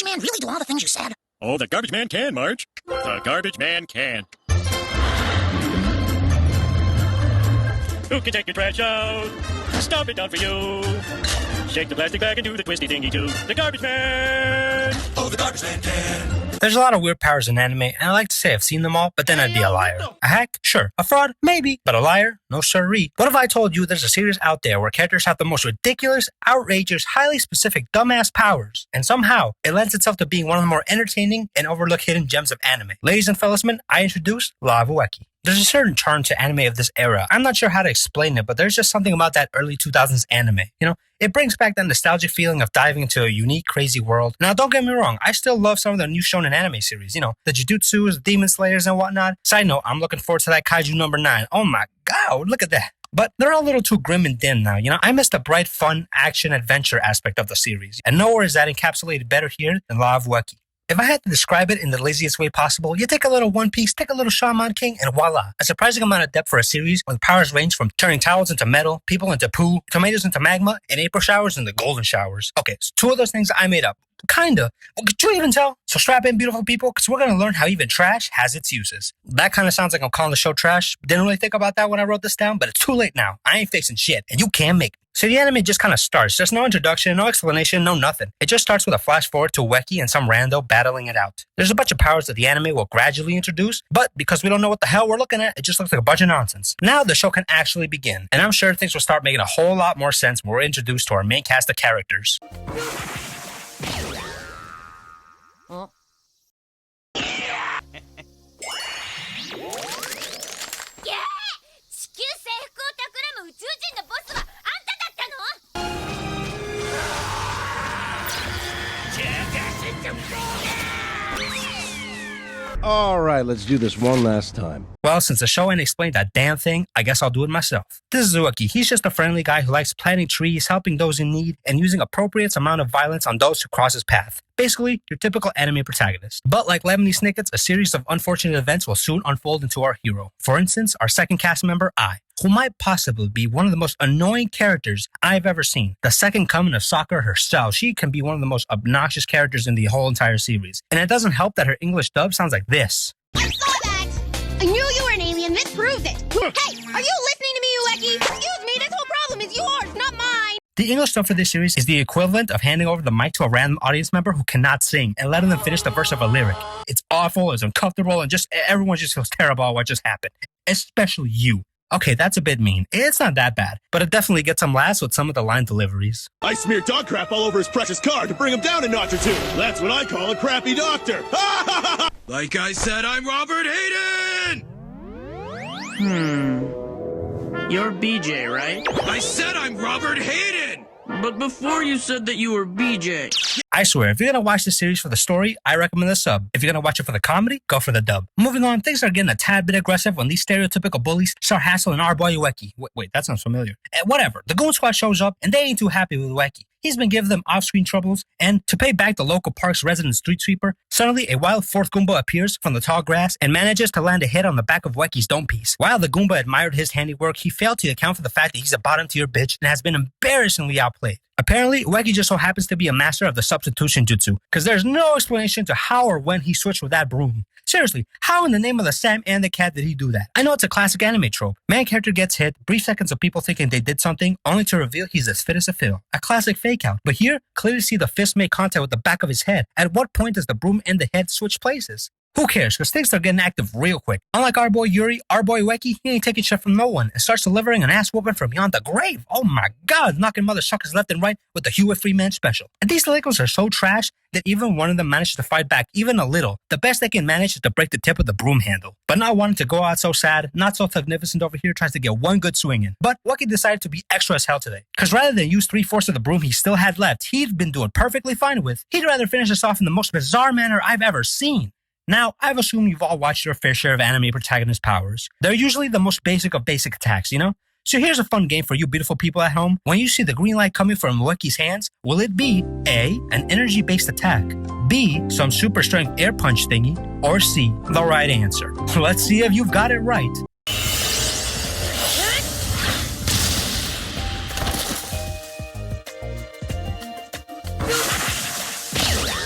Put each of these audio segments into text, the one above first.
man really do all the things you said? Oh, the garbage man can, Marge. The garbage man can. Who can take your trash out? Stomp it down for you. Shake the plastic bag and do the twisty thingy too. The garbage man! Oh, the garbage man can. There's a lot of weird powers in anime, and I like to say I've seen them all, but then I'd be a liar. A hack? Sure. A fraud? Maybe. But a liar? No sirree. What if I told you there's a series out there where characters have the most ridiculous, outrageous, highly specific, dumbass powers, and somehow it lends itself to being one of the more entertaining and overlooked hidden gems of anime? Ladies and fellasmen, I introduce Lawy. There's a certain charm to anime of this era. I'm not sure how to explain it, but there's just something about that early 2000s anime. You know, it brings back that nostalgic feeling of diving into a unique, crazy world. Now, don't get me wrong, I still love some of the new shonen anime series. You know, the Jujutsus, the Demon Slayers, and whatnot. Side note, I'm looking forward to that Kaiju number 9. Oh my god, look at that. But they're all a little too grim and dim now. You know, I miss the bright, fun, action, adventure aspect of the series. And nowhere is that encapsulated better here than Lawy. If I had to describe it in the laziest way possible, you take a little One Piece, take a little Shaman King, and voila. A surprising amount of depth for a series where the powers range from turning towels into metal, people into poo, tomatoes into magma, and April showers into golden showers. Okay, so 2 of those things I made up. Kinda. Well, could you even tell? So strap in, beautiful people, because we're going to learn how even trash has its uses. That kind of sounds like I'm calling the show trash. Didn't really think about that when I wrote this down, but it's too late now. I ain't fixing shit, and you can't make me. So the anime just kind of starts. There's no introduction, no explanation, no nothing. It just starts with a flash forward to Weki and some rando battling it out. There's a bunch of powers that the anime will gradually introduce, but because we don't know what the hell we're looking at, it just looks like a bunch of nonsense. Now the show can actually begin, and I'm sure things will start making a whole lot more sense when we're introduced to our main cast of characters. Huh? 宇宙人のボスはあんただったのAll right, let's do this one last time. Well, since the show ain't explained that damn thing, I guess I'll do it myself. This is Weki. He's just a friendly guy who likes planting trees, helping those in need, and using appropriate amount of violence on those who cross his path. Basically, your typical anime protagonist. But like Lemony Snicket's, a series of unfortunate events will soon unfold into our hero. For instance, our second cast member, Ai, who might possibly be one of the most annoying characters I've ever seen. The second coming of Sakura herself. She can be one of the most obnoxious characters in the whole entire series. And it doesn't help that her English dub sounds like this. I saw that! I knew you were an alien. This proves it. Hey, are you listening to me, Ueki? Excuse me, this whole problem is yours, not mine. The English dub for this series is the equivalent of handing over the mic to a random audience member who cannot sing and letting them finish the verse of a lyric. It's awful, it's uncomfortable, and just everyone just feels terrible about what just happened. Especially you. Okay, that's a bit mean. It's not that bad, but it definitely gets some laughs with some of the line deliveries. I smeared dog crap all over his precious car to bring him down a notch or two. That's what I call a crappy doctor. Like I said, I'm Robert Hayden! You're BJ, right? I said I'm Robert Hayden! But before you said that you were BJ. I swear, if you're gonna watch this series for the story, I recommend the sub. If you're gonna watch it for the comedy, go for the dub. Moving on, things are getting a tad bit aggressive when these stereotypical bullies start hassling our boy Weki. Wait, that sounds familiar. Whatever, the Goon Squad shows up and they ain't too happy with Weki. He's been giving them off-screen troubles, and to pay back the local park's resident street sweeper, suddenly a wild fourth Goomba appears from the tall grass and manages to land a hit on the back of Weki's dome piece. While the Goomba admired his handiwork, he failed to account for the fact that he's a bottom-tier bitch and has been embarrassingly outplayed. Apparently, Weki just so happens to be a master of the substitution jutsu, because there's no explanation to how or when he switched with that broom. Seriously, how in the name of the Sam and the cat did he do that? I know it's a classic anime trope. Main character gets hit, brief seconds of people thinking they did something, only to reveal he's as fit as a fiddle. A classic fake out. But here, clearly see the fist make contact with the back of his head. At what point does the broom and the head switch places? Who cares, because things are getting active real quick. Unlike our boy Yuri, our boy Weki, he ain't taking shit from no one and starts delivering an ass whooping from beyond the grave. Oh my god, knocking mother suckers left and right with the Hewitt Freeman special. And these delinquents are so trash that even one of them manages to fight back even a little. The best they can manage is to break the tip of the broom handle. But not wanting to go out so sad, not so magnificent over here tries to get one good swing in. But Weki decided to be extra as hell today. Because rather than use 3/4 of the broom he still had left, he'd been doing perfectly fine with, he'd rather finish this off in the most bizarre manner I've ever seen. Now, I've assumed you've all watched your fair share of anime protagonist powers. They're usually the most basic of basic attacks, you know? So here's a fun game for you beautiful people at home. When you see the green light coming from Weki's hands, will it be A, an energy-based attack, B, some super strength air punch thingy, or C, the right answer? Let's see if you've got it right.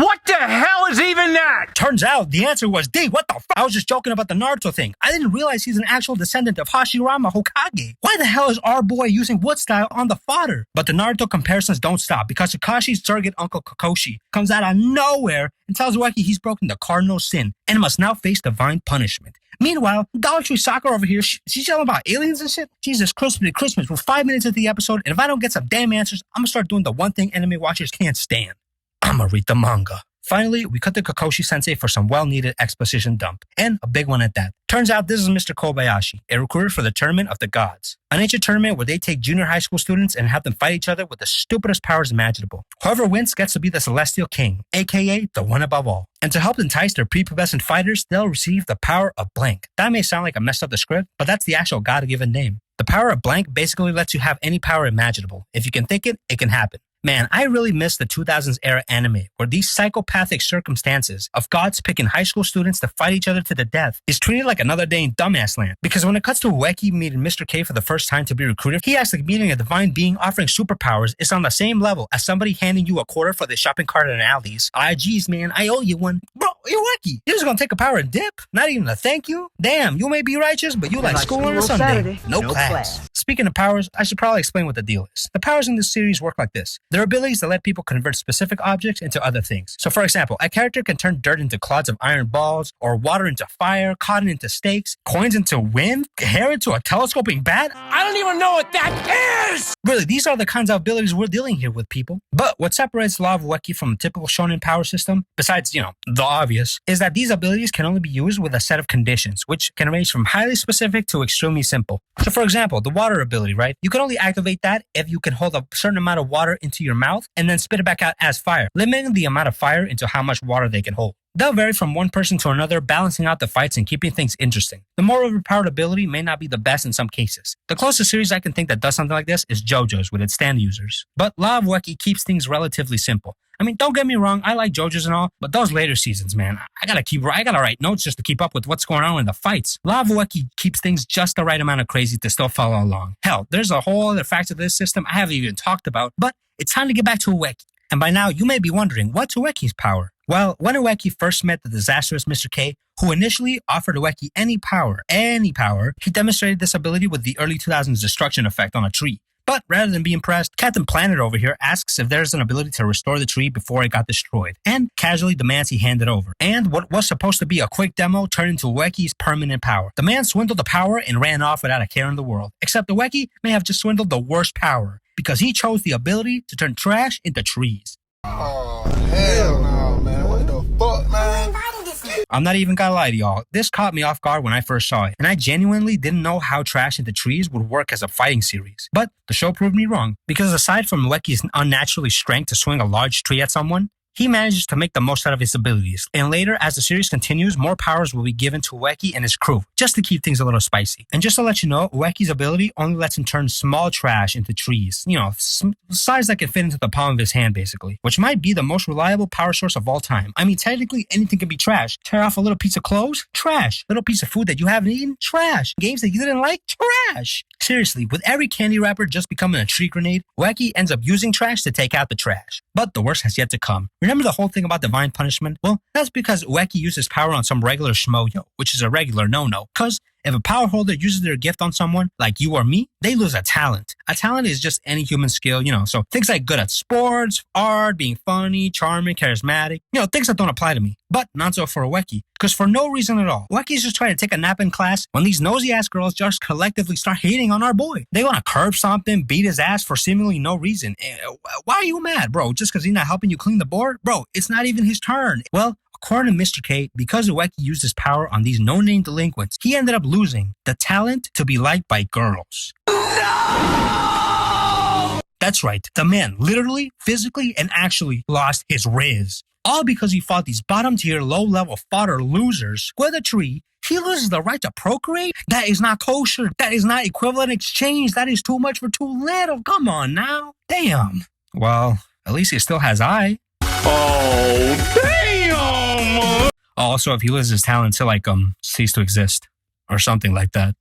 What the hell is even that? Turns out the answer was D. What the f? I was just joking about the Naruto thing. I didn't realize he's an actual descendant of Hashirama Hokage. Why the hell is our boy using wood style on the fodder? But the Naruto comparisons don't stop because Kakashi's surrogate uncle Kakashi comes out of nowhere and tells Ueki he's broken the cardinal sin and must now face divine punishment. Meanwhile, Dollar Tree Sakura over here, she's yelling about aliens and shit. Jesus Christmas, we're 5 minutes into the episode, and if I don't get some damn answers, I'm gonna start doing the one thing anime watchers can't stand. I'm gonna read the manga. Finally, we cut to Kakashi-sensei for some well-needed exposition dump, and a big one at that. Turns out this is Mr. Kobayashi, a recruiter for the Tournament of the Gods, an ancient tournament where they take junior high school students and have them fight each other with the stupidest powers imaginable. Whoever wins gets to be the Celestial King, aka the one above all. And to help entice their prepubescent fighters, they'll receive the power of blank. That may sound like I messed up the script, but that's the actual God-given name. The power of blank basically lets you have any power imaginable. If you can think it, it can happen. Man, I really miss the 2000s era anime where these psychopathic circumstances of gods picking high school students to fight each other to the death is treated like another day in dumbass land. Because when it cuts to Ueki meeting Mr. K for the first time to be recruited, he acts like meeting a divine being offering superpowers is on the same level as somebody handing you a quarter for the shopping cart in Aldi's. Ah, geez, man, I owe you one. Bro, Ueki, you're just gonna take a power and dip? Not even a thank you? Damn, you may be righteous, but you like school on a Sunday. No class. Speaking of powers, I should probably explain what the deal is. The powers in this series work like this. There are abilities that let people convert specific objects into other things. So for example, a character can turn dirt into clods of iron balls, or water into fire, cotton into stakes, coins into wind, hair into a telescoping bat. I don't even know what that is! Really, these are the kinds of abilities we're dealing here with, people. But what separates Law of Ueki from a typical shonen power system, besides, the obvious, is that these abilities can only be used with a set of conditions, which can range from highly specific to extremely simple. So for example, the water ability, right? You can only activate that if you can hold a certain amount of water into your mouth and then spit it back out as fire, limiting the amount of fire into how much water they can hold. They'll vary from one person to another, balancing out the fights and keeping things interesting. The more overpowered ability may not be the best in some cases. The closest series I can think that does something like this is JoJo's with its stand users. But Law of Ueki keeps things relatively simple. I mean, don't get me wrong, I like JoJo's and all, but those later seasons, man, I gotta write notes just to keep up with what's going on in the fights. Law of Ueki keeps things just the right amount of crazy to still follow along. Hell, there's a whole other factor to this system I haven't even talked about, but it's time to get back to Ueki. And by now, you may be wondering, what's Ueki's power? Well, when Ueki first met the disastrous Mr. K, who initially offered Ueki any power, he demonstrated this ability with the early 2000s destruction effect on a tree. But rather than be impressed, Captain Planet over here asks if there's an ability to restore the tree before it got destroyed, and casually demands he hand it over. And what was supposed to be a quick demo turned into Ueki's permanent power. The man swindled the power and ran off without a care in the world, except Ueki may have just swindled the worst power, because he chose the ability to turn trash into trees. Oh, hell no, man. What the fuck, man? I'm not even gonna lie to y'all, this caught me off guard when I first saw it, and I genuinely didn't know how Trash into Trees would work as a fighting series. But the show proved me wrong, because aside from Ueki's unnaturally strength to swing a large tree at someone, he manages to make the most out of his abilities. And later, as the series continues, more powers will be given to Ueki and his crew, just to keep things a little spicy. And just to let you know, Ueki's ability only lets him turn small trash into trees. Size that can fit into the palm of his hand, basically. Which might be the most reliable power source of all time. I mean, technically, anything can be trash. Tear off a little piece of clothes? Trash. Little piece of food that you haven't eaten? Trash. Games that you didn't like? Trash. Seriously, with every candy wrapper just becoming a tree grenade, Ueki ends up using trash to take out the trash. But the worst has yet to come. Remember the whole thing about divine punishment? Well, that's because Ueki uses power on some regular schmoyo, which is a regular no-no. Cause if a power holder uses their gift on someone, like you or me, they lose a talent. A talent is just any human skill, so things like good at sports, art, being funny, charming, charismatic, things that don't apply to me. But not so for Ueki, because for no reason at all, Ueki's just trying to take a nap in class when these nosy-ass girls just collectively start hating on our boy. They want to curb stomp him, beat his ass for seemingly no reason. Why are you mad, bro? Just because he's not helping you clean the board? Bro, it's not even his turn. Well, according to Mr. K, because Ueki used his power on these no-name delinquents, he ended up losing the talent to be liked by girls. No! That's right, the man literally, physically, and actually lost his riz. All because he fought these bottom-tier, low-level fodder losers with a tree. He loses the right to procreate? That is not kosher. That is not equivalent exchange. That is too much for too little. Come on now. Damn. Well, at least he still has eye. Oh, damn! Also, if he loses his talent to, cease to exist. Or something like that.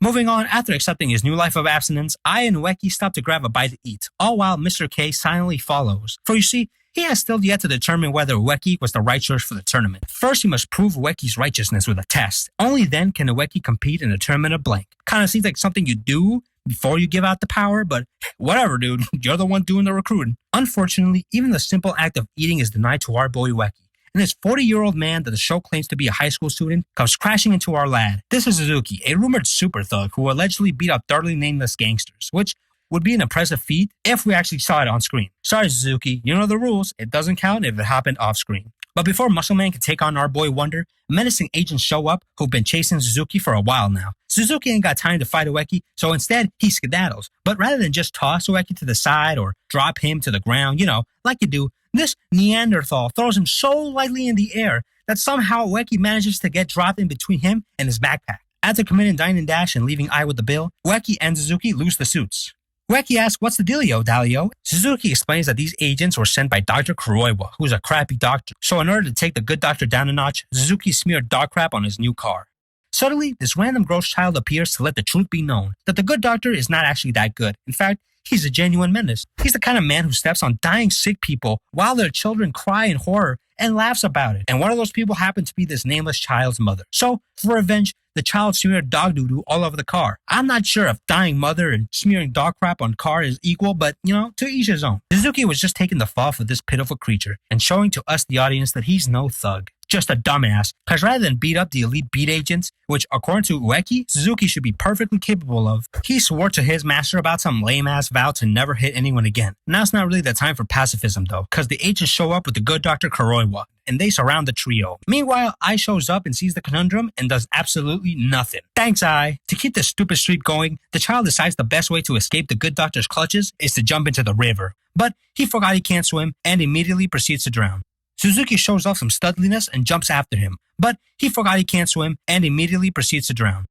Moving on, after accepting his new life of abstinence, I and Ueki stop to grab a bite to eat, all while Mr. K silently follows. For you see, he has still yet to determine whether Ueki was the right choice for the tournament. First, he must prove Ueki's righteousness with a test. Only then can Ueki compete in a tournament of blank. Kinda seems like something you do before you give out the power, but whatever, dude. You're the one doing the recruiting. Unfortunately, even the simple act of eating is denied to our boy Ueki. And this 40-year-old man that the show claims to be a high school student comes crashing into our lad. This is Suzuki, a rumored super thug who allegedly beat up thoroughly nameless gangsters, which would be an impressive feat if we actually saw it on screen. Sorry, Suzuki, you know the rules. It doesn't count if it happened off screen. But before Muscle Man can take on our boy Wonder, menacing agents show up who've been chasing Suzuki for a while now. Suzuki ain't got time to fight Ueki, so instead he skedaddles. But rather than just toss Ueki to the side or drop him to the ground, like you do, this Neanderthal throws him so lightly in the air that somehow Ueki manages to get dropped in between him and his backpack. After committing Dine and Dash and leaving I with the bill, Ueki and Suzuki lose the suits. Ueki asks, "What's the dealio, Dalio?" Suzuki explains that these agents were sent by Dr. Kuroiwa, who's a crappy doctor. So in order to take the good doctor down a notch, Suzuki smeared dog crap on his new car. Suddenly, this random gross child appears to let the truth be known that the good doctor is not actually that good. In fact, he's a genuine menace. He's the kind of man who steps on dying sick people while their children cry in horror and laughs about it. And one of those people happened to be this nameless child's mother. So, for revenge, the child smeared dog doo-doo all over the car. I'm not sure if dying mother and smearing dog crap on car is equal, but, to each his own. Suzuki was just taking the fall for this pitiful creature and showing to us, the audience, that he's no thug. Just a dumbass, because rather than beat up the elite beat agents, which according to Ueki, Suzuki should be perfectly capable of, he swore to his master about some lame-ass vow to never hit anyone again. Now it's not really the time for pacifism though, because the agents show up with the good Dr. Kuroiwa, and they surround the trio. Meanwhile, I shows up and sees the conundrum and does absolutely nothing. Thanks, I. To keep this stupid streak going, the child decides the best way to escape the good doctor's clutches is to jump into the river. But he forgot he can't swim and immediately proceeds to drown. Suzuki shows off some studliness and jumps after him, but he forgot he can't swim and immediately proceeds to drown.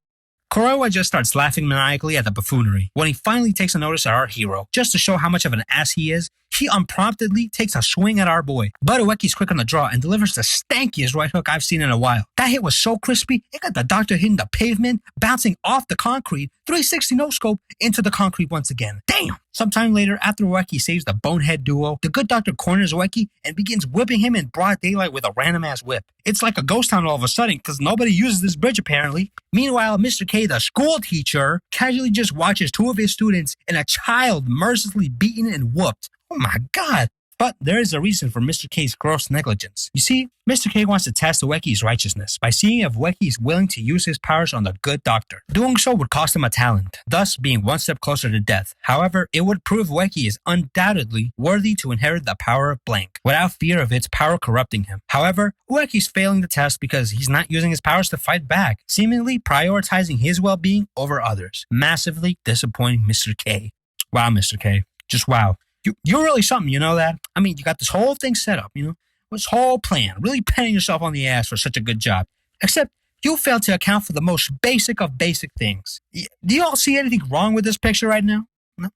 Kuroiwa just starts laughing maniacally at the buffoonery. When he finally takes a notice at our hero, just to show how much of an ass he is, he unpromptedly takes a swing at our boy. But Ueki's quick on the draw and delivers the stankiest right hook I've seen in a while. That hit was so crispy, it got the doctor hitting the pavement, bouncing off the concrete, 360 no-scope into the concrete once again. Damn! Sometime later, after Ueki saves the bonehead duo, the good doctor corners Ueki and begins whipping him in broad daylight with a random-ass whip. It's like a ghost town all of a sudden, because nobody uses this bridge apparently. Meanwhile, Mr. K, the school teacher, casually just watches two of his students and a child mercilessly beaten and whooped. Oh my god! But there is a reason for Mr. K's gross negligence. You see, Mr. K wants to test Ueki's righteousness by seeing if Ueki is willing to use his powers on the good doctor. Doing so would cost him a talent, thus being one step closer to death. However, it would prove Ueki is undoubtedly worthy to inherit the power of blank, without fear of its power corrupting him. However, Ueki's failing the test because he's not using his powers to fight back, seemingly prioritizing his well-being over others. Massively disappointing Mr. K. Wow, Mr. K. Just wow. You're really something, you know that? I mean, you got this whole thing set up, this whole plan, really patting yourself on the ass for such a good job. Except you failed to account for the most basic of basic things. Do you all see anything wrong with this picture right now?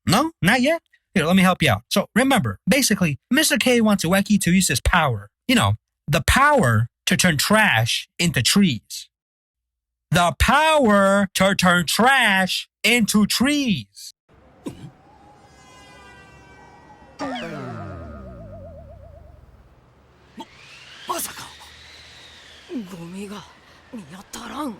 No? Not yet? Here, let me help you out. So remember, basically, Mr. K wants Ueki to use his power. The power to turn trash into trees. The power to turn trash into trees. まさかゴミが見当たらん。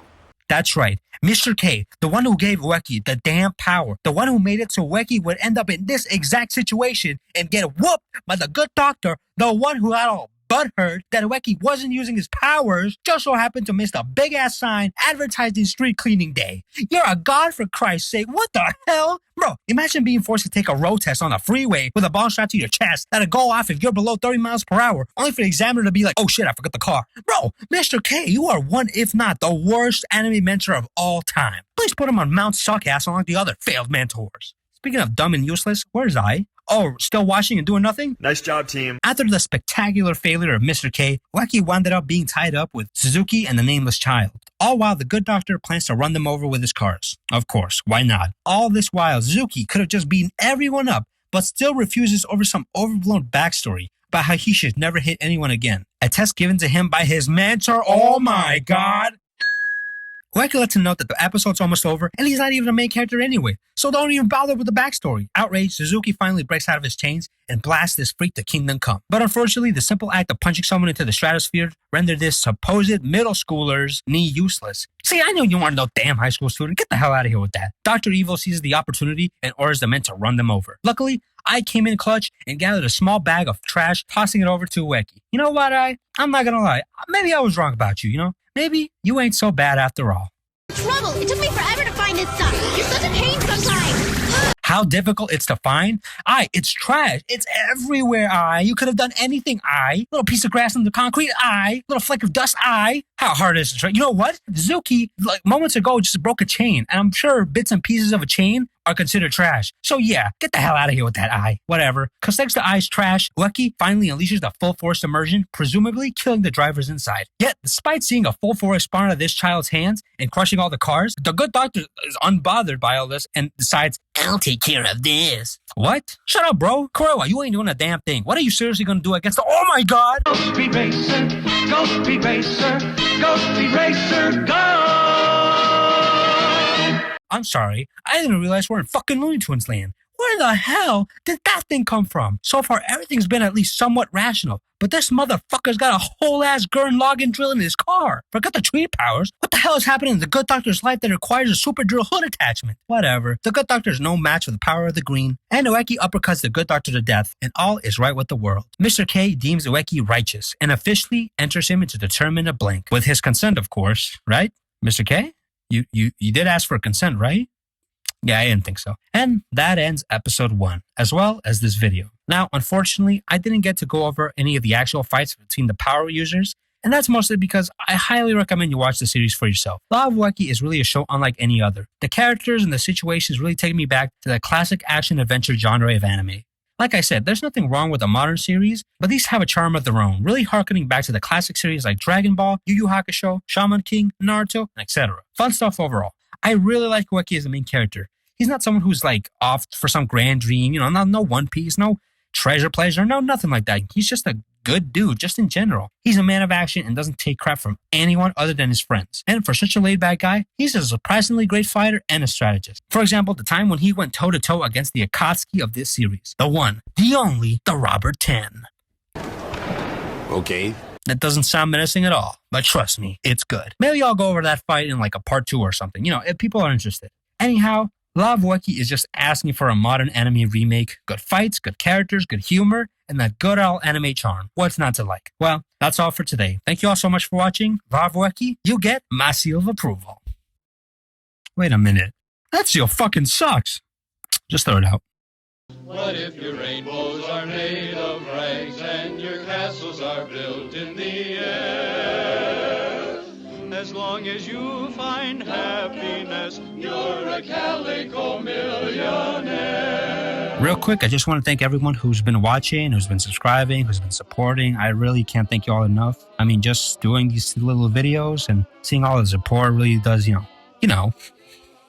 That's right, Mr. K, the one who gave Ueki the damn power, the one who made it so Ueki would end up in this exact situation and get whooped by the good doctor, the one who had all butthurt that Ueki wasn't using his powers, just so happened to miss the big-ass sign advertising street cleaning day. You're a god, for Christ's sake. What the hell? Bro, imagine being forced to take a road test on a freeway with a bomb strapped to your chest that'll go off if you're below 30 miles per hour, only for the examiner to be like, oh shit, I forgot the car. Bro, Mr. K, you are one, if not the worst anime mentor of all time. Please put him on Mount Suckass along the other failed mentors. Speaking of dumb and useless, where's I? Oh, still watching and doing nothing? Nice job, team. After the spectacular failure of Mr. K, Ueki wound up being tied up with Suzuki and the nameless child. All while the good doctor plans to run them over with his cars. Of course, why not? All this while, Suzuki could have just beaten everyone up, but still refuses over some overblown backstory about how he should never hit anyone again. A test given to him by his mentor. Oh my god! Ueki lets him know that the episode's almost over, and he's not even a main character anyway, so don't even bother with the backstory. Outraged, Suzuki finally breaks out of his chains and blasts this freak to Kingdom Come. But unfortunately, the simple act of punching someone into the stratosphere rendered this supposed middle schooler's knee useless. See, I know you aren't no damn high school student. Get the hell out of here with that. Dr. Evil seizes the opportunity and orders the men to run them over. Luckily, I came in clutch and gathered a small bag of trash, tossing it over to Ueki. You know what, I'm not gonna lie. Maybe I was wrong about you, you know? Maybe you ain't so bad after all. Trouble. It took me forever to find this stuff. You're such a pain sometimes. How difficult it's to find? It's trash. It's everywhere, You could have done anything, Little piece of grass on the concrete, Little fleck of dust, How hard is it? You know what? Zuki, like moments ago, just broke a chain. And I'm sure bits and pieces of a chain are considered trash. So yeah, get the hell out of here with that Whatever. Cause thanks to Ai's trash, Ueki finally unleashes the full force immersion, presumably killing the drivers inside. Yet, despite seeing a full force spawn out of this child's hands and crushing all the cars, the good doctor is unbothered by all this and decides, I'll take care of this. What? Shut up, bro. Cora, you ain't doing a damn thing. What are you seriously gonna do against the— oh my god! Go Speed Racer, go Speed Racer, go Speed Racer, go! I'm sorry, I didn't realize we're in fucking Looney Tunes land. Where the hell did that thing come from? So far, everything's been at least somewhat rational. But this motherfucker's got a whole-ass Gurn login drill in his car. Forget the tree powers. What the hell is happening in the Good Doctor's life that requires a super drill hood attachment? Whatever. The Good Doctor's no match for the power of the green. And Ueki uppercuts the Good Doctor to death, and all is right with the world. Mr. K deems Ueki righteous, and officially enters him into the tournament of blank. With his consent, of course. Right? Mr. K? You did ask for consent, right? Yeah, I didn't think so. And that ends episode 1, as well as this video. Now, unfortunately, I didn't get to go over any of the actual fights between the power users, and that's mostly because I highly recommend you watch the series for yourself. Law of Ueki is really a show unlike any other. The characters and the situations really take me back to the classic action-adventure genre of anime. Like I said, there's nothing wrong with the modern series, but these have a charm of their own, really harkening back to the classic series like Dragon Ball, Yu Yu Hakusho, Shaman King, Naruto, and etc. Fun stuff overall. I really like Ueki as the main character. He's not someone who's like off for some grand dream, no One Piece, no treasure pleasure, no nothing like that. He's just a good dude, just in general. He's a man of action and doesn't take crap from anyone other than his friends. And for such a laid-back guy, he's a surprisingly great fighter and a strategist. For example, the time when he went toe-to-toe against the Akatsuki of this series. The one, the only, the Robert 10. Okay. That doesn't sound menacing at all, but trust me, it's good. Maybe I'll go over that fight in like a part 2 or something, if people are interested. Anyhow, Law of Ueki is just asking for a modern anime remake. Good fights, good characters, good humor, and that good old anime charm. What's not to like? Well, that's all for today. Thank you all so much for watching. Law of Ueki, you get my seal of approval. Wait a minute. That seal fucking sucks. Just throw it out. What if your rainbows are made of rags and your castles are built in the air? As long as you find happiness, you're a calico millionaire. Real quick, I just want to thank everyone who's been watching, who's been subscribing, who's been supporting. I really can't thank you all enough. I mean, just doing these little videos and seeing all the support really does, no,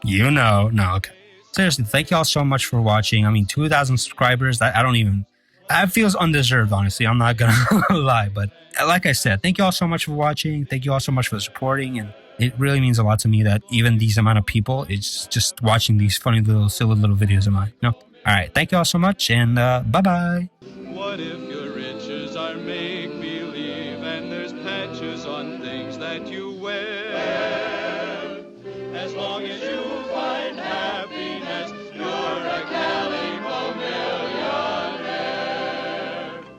okay. Seriously, thank you all so much for watching. I mean, 2,000 subscribers, that feels undeserved, honestly. I'm not gonna lie, but like I said, thank you all so much for watching. Thank you all so much for supporting, and it really means a lot to me that even these amount of people is just watching these funny little, silly little videos of mine. All right, thank you all so much, and bye-bye. What if your riches are make-believe and there's patches on things that you wear? As long as you find